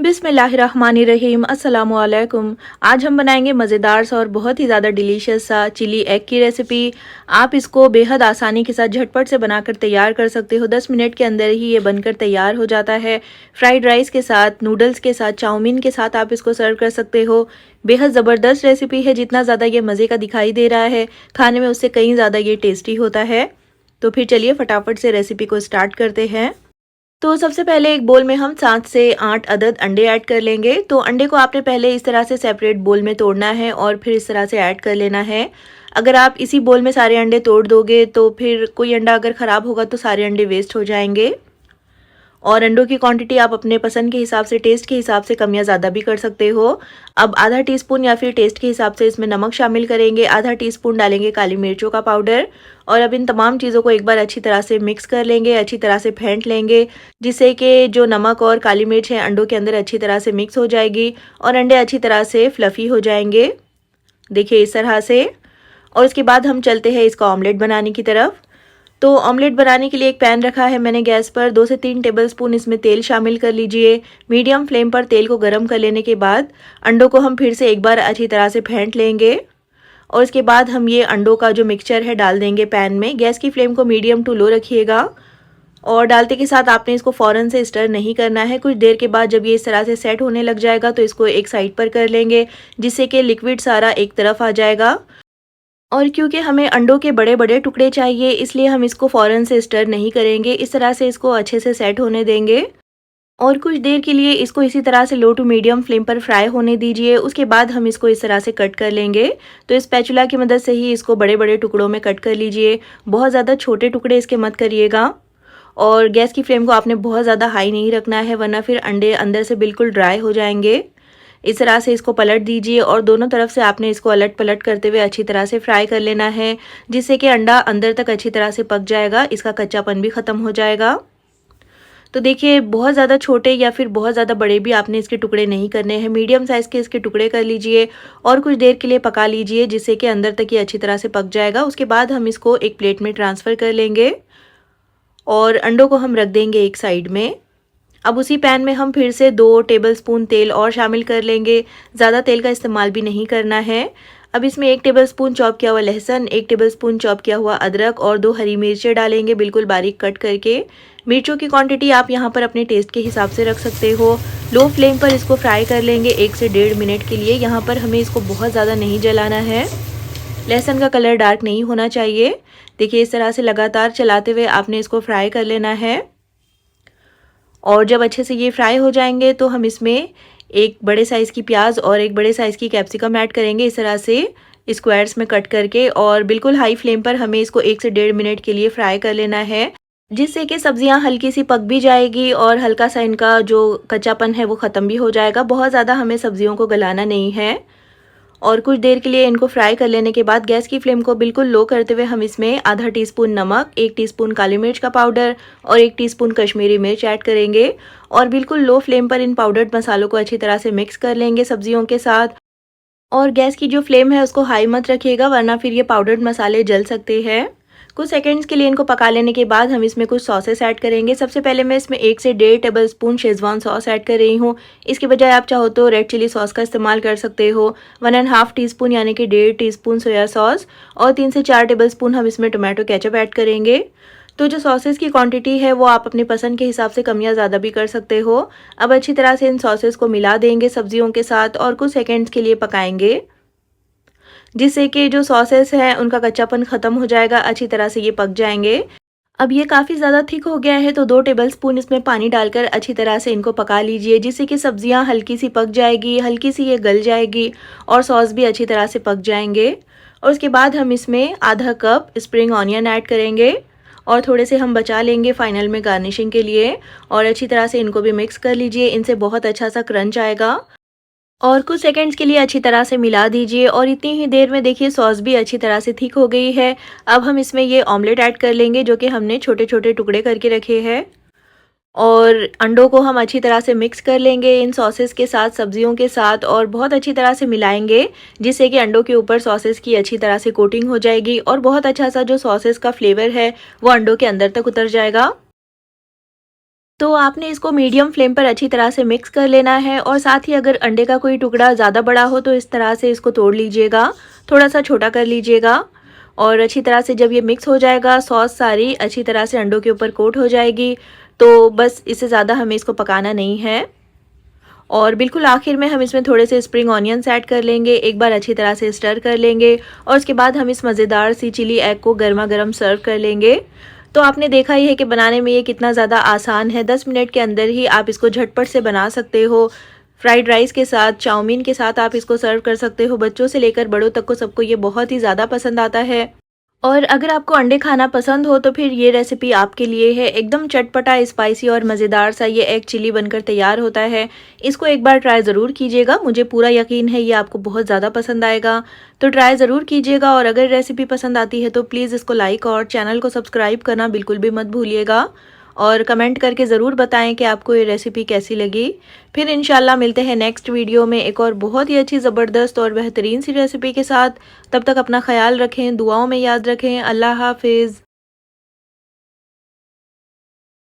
बिस्मिल्लाहिर्रहमानिर्रहीम अस्सलामु अलैकुम। आज हम बनाएंगे मज़ेदार सा और बहुत ही ज़्यादा डिलीशियस सा चिली एग की रेसिपी। आप इसको बेहद आसानी के साथ झटपट से बनाकर तैयार कर सकते हो। 10 मिनट के अंदर ही ये बनकर तैयार हो जाता है। फ्राइड राइस के साथ, नूडल्स के साथ, चाउमीन के साथ आप इसको सर्व कर सकते हो। बेहद ज़बरदस्त रेसिपी है। जितना ज़्यादा ये मज़े का दिखाई दे रहा है, खाने में उससे कहीं ज़्यादा ये टेस्टी होता है। तो फिर चलिए फटाफट से रेसिपी को स्टार्ट करते हैं। तो सबसे पहले एक बोल में हम 7 से 8 अदद अंडे ऐड कर लेंगे। तो अंडे को आपने पहले इस तरह से सेपरेट बोल में तोड़ना है और फिर इस तरह से ऐड कर लेना है। अगर आप इसी बोल में सारे अंडे तोड़ दोगे तो फिर कोई अंडा अगर ख़राब होगा तो सारे अंडे वेस्ट हो जाएंगे। और अंडों की क्वांटिटी आप अपने पसंद के हिसाब से, टेस्ट के हिसाब से कम या ज़्यादा भी कर सकते हो। अब आधा टीस्पून या फिर टेस्ट के हिसाब से इसमें नमक शामिल करेंगे। आधा टीस्पून डालेंगे काली मिर्चों का पाउडर। और अब इन तमाम चीज़ों को एक बार अच्छी तरह से मिक्स कर लेंगे, अच्छी तरह से फेंट लेंगे, जिससे कि जो नमक और काली मिर्च है अंडों के अंदर अच्छी तरह से मिक्स हो जाएगी और अंडे अच्छी तरह से फ्लफ़ी हो जाएंगे। देखिए इस तरह से। और उसके बाद हम चलते हैं इसका ऑमलेट बनाने की तरफ। तो ऑमलेट बनाने के लिए एक पैन रखा है मैंने गैस पर। 2 से 3 टेबलस्पून इसमें तेल शामिल कर लीजिए। मीडियम फ्लेम पर तेल को गर्म कर लेने के बाद अंडों को हम फिर से एक बार अच्छी तरह से फेंट लेंगे। और इसके बाद हम ये अंडों का जो मिक्सचर है डाल देंगे पैन में। गैस की फ्लेम को मीडियम टू लो रखिएगा। और डालते के साथ आपने इसको फ़ौरन से स्टर नहीं करना है। कुछ देर के बाद जब ये इस तरह से सेट होने लग जाएगा तो इसको एक साइड पर कर लेंगे, जिससे कि लिक्विड सारा एक तरफ आ जाएगा। और क्योंकि हमें अंडों के बड़े बड़े टुकड़े चाहिए, इसलिए हम इसको फ़ौरन से स्टर नहीं करेंगे। इस तरह से इसको अच्छे से सेट होने देंगे और कुछ देर के लिए इसको इसी तरह से लो टू मीडियम फ्लेम पर फ्राई होने दीजिए। उसके बाद हम इसको इस तरह से कट कर लेंगे। तो इस स्पैचुला की मदद से ही इसको बड़े बड़े टुकड़ों में कट कर लीजिए। बहुत ज़्यादा छोटे टुकड़े इसके मत करिएगा। और गैस की फ्लेम को आपने बहुत ज़्यादा हाई नहीं रखना है, वरना फिर अंडे अंदर से बिल्कुल ड्राई हो जाएंगे। इस तरह से इसको पलट दीजिए और दोनों तरफ से आपने इसको अलट पलट करते हुए अच्छी तरह से फ्राई कर लेना है, जिससे कि अंडा अंदर तक अच्छी तरह से पक जाएगा, इसका कच्चापन भी ख़त्म हो जाएगा। तो देखिए बहुत ज़्यादा छोटे या फिर बहुत ज़्यादा बड़े भी आपने इसके टुकड़े नहीं करने हैं। मीडियम साइज़ के इसके टुकड़े कर लीजिए और कुछ देर के लिए पका लीजिए, जिससे कि अंदर तक ये अच्छी तरह से पक जाएगा। उसके बाद हम इसको एक प्लेट में ट्रांसफ़र कर लेंगे और अंडों को हम रख देंगे एक साइड में। अब उसी पैन में हम फिर से 2 टेबलस्पून तेल और शामिल कर लेंगे। ज़्यादा तेल का इस्तेमाल भी नहीं करना है। अब इसमें 1 टेबलस्पून चॉप किया हुआ लहसुन, 1 टेबलस्पून चॉप किया हुआ अदरक और 2 हरी मिर्चें डालेंगे बिल्कुल बारीक कट करके। मिर्चों की क्वांटिटी आप यहाँ पर अपने टेस्ट के हिसाब से रख सकते हो। लो फ्लेम पर इसको फ्राई कर लेंगे 1 से 1.5 मिनट के लिए। यहाँ पर हमें इसको बहुत ज़्यादा नहीं जलाना है। लहसुन का कलर डार्क नहीं होना चाहिए। देखिए इस तरह से लगातार चलाते हुए आपने इसको फ्राई कर लेना है। और जब अच्छे से ये फ्राई हो जाएंगे तो हम इसमें एक बड़े साइज़ की प्याज और एक बड़े साइज़ की कैप्सिकम ऐड करेंगे, इस तरह से स्क्वायर्स में कट करके। और बिल्कुल हाई फ्लेम पर हमें इसको 1 से 1.5 मिनट के लिए फ्राई कर लेना है, जिससे कि सब्जियां हल्की सी पक भी जाएगी और हल्का सा इनका जो कच्चापन है वो ख़त्म भी हो जाएगा। बहुत ज़्यादा हमें सब्जियों को गलाना नहीं है। और कुछ देर के लिए इनको फ्राई कर लेने के बाद गैस की फ्लेम को बिल्कुल लो करते हुए हम इसमें आधा टीस्पून नमक, 1 टीस्पून काली मिर्च का पाउडर और 1 टीस्पून कश्मीरी मिर्च ऐड करेंगे। और बिल्कुल लो फ्लेम पर इन पाउडर्ड मसालों को अच्छी तरह से मिक्स कर लेंगे सब्जियों के साथ। और गैस की जो फ्लेम है उसको हाई मत रखिएगा, वरना फिर ये पाउडर्ड मसाले जल सकते हैं। कुछ सेकंड्स के लिए इनको पका लेने के बाद हम इसमें कुछ सॉसेस ऐड करेंगे। सबसे पहले मैं इसमें 1 से 1.5 टेबलस्पून शेज़वान सॉस ऐड कर रही हूँ। इसके बजाय आप चाहो तो रेड चिली सॉस का इस्तेमाल कर सकते हो। 1.5 टीस्पून यानी कि 1.5 टीस्पून सोया सॉस और 3 से 4 टेबलस्पून हम इसमें टोमेटो केचप ऐड करेंगे। तो जो सॉसेस की क्वांटिटी है वो आप अपनी पसंद के हिसाब से कम या ज़्यादा भी कर सकते हो। अब अच्छी तरह से इन सॉसेस को मिला देंगे सब्जियों के साथ और कुछ सेकेंड्स के लिए पकाएंगे, जिससे कि जो सॉसेस हैं उनका कच्चापन ख़त्म हो जाएगा, अच्छी तरह से ये पक जाएंगे। अब ये काफ़ी ज़्यादा थिक हो गया है तो 2 टेबलस्पून इसमें पानी डालकर अच्छी तरह से इनको पका लीजिए, जिससे कि सब्जियां हल्की सी पक जाएगी, हल्की सी ये गल जाएगी और सॉस भी अच्छी तरह से पक जाएंगे। और उसके बाद हम इसमें आधा कप स्प्रिंग ऑनियन ऐड करेंगे और थोड़े से हम बचा लेंगे फाइनल में गार्निशिंग के लिए। और अच्छी तरह से इनको भी मिक्स कर लीजिए, इनसे बहुत अच्छा सा क्रंच आएगा। और कुछ सेकंड्स के लिए अच्छी तरह से मिला दीजिए और इतनी ही देर में देखिए सॉस भी अच्छी तरह से थिक हो गई है। अब हम इसमें ये ऑमलेट ऐड कर लेंगे जो कि हमने छोटे छोटे टुकड़े करके रखे हैं। और अंडों को हम अच्छी तरह से मिक्स कर लेंगे इन सॉसेस के साथ, सब्जियों के साथ, और बहुत अच्छी तरह से मिलाएंगे, जिससे कि अंडों के ऊपर सॉसेस की अच्छी तरह से कोटिंग हो जाएगी और बहुत अच्छा सा जो सॉसेस का फ्लेवर है वो अंडों के अंदर तक उतर जाएगा। तो आपने इसको मीडियम फ्लेम पर अच्छी तरह से मिक्स कर लेना है और साथ ही अगर अंडे का कोई टुकड़ा ज़्यादा बड़ा हो तो इस तरह से इसको तोड़ लीजिएगा, थोड़ा सा छोटा कर लीजिएगा। और अच्छी तरह से जब ये मिक्स हो जाएगा, सॉस सारी अच्छी तरह से अंडों के ऊपर कोट हो जाएगी, तो बस इससे ज़्यादा हमें इसको पकाना नहीं है। और बिल्कुल आखिर में हम इसमें थोड़े से स्प्रिंग ऑनियंस ऐड कर लेंगे, एक बार अच्छी तरह से स्टर कर लेंगे और उसके बाद हम इस मज़ेदार सी चिली एग को गर्मा गर्म सर्व कर लेंगे। तो आपने देखा ही है कि बनाने में ये कितना ज़्यादा आसान है। 10 मिनट के अंदर ही आप इसको झटपट से बना सकते हो। फ्राइड राइस के साथ, चाउमीन के साथ आप इसको सर्व कर सकते हो। बच्चों से लेकर बड़ों तक को सबको ये बहुत ही ज़्यादा पसंद आता है। और अगर आपको अंडे खाना पसंद हो तो फिर ये रेसिपी आपके लिए है। एकदम चटपटा, स्पाइसी और मज़ेदार सा ये एग चिली बनकर तैयार होता है। इसको एक बार ट्राई ज़रूर कीजिएगा, मुझे पूरा यकीन है ये आपको बहुत ज़्यादा पसंद आएगा। तो ट्राई ज़रूर कीजिएगा और अगर रेसिपी पसंद आती है तो प्लीज़ इसको लाइक और चैनल को सब्सक्राइब करना बिल्कुल भी मत भूलिएगा। और कमेंट करके ज़रूर बताएं कि आपको ये रेसिपी कैसी लगी। फिर इंशाल्लाह मिलते हैं नेक्स्ट वीडियो में एक और बहुत ही अच्छी, ज़बरदस्त और बेहतरीन सी रेसिपी के साथ। तब तक अपना ख्याल रखें, दुआओं में याद रखें। अल्लाह हाफिज़।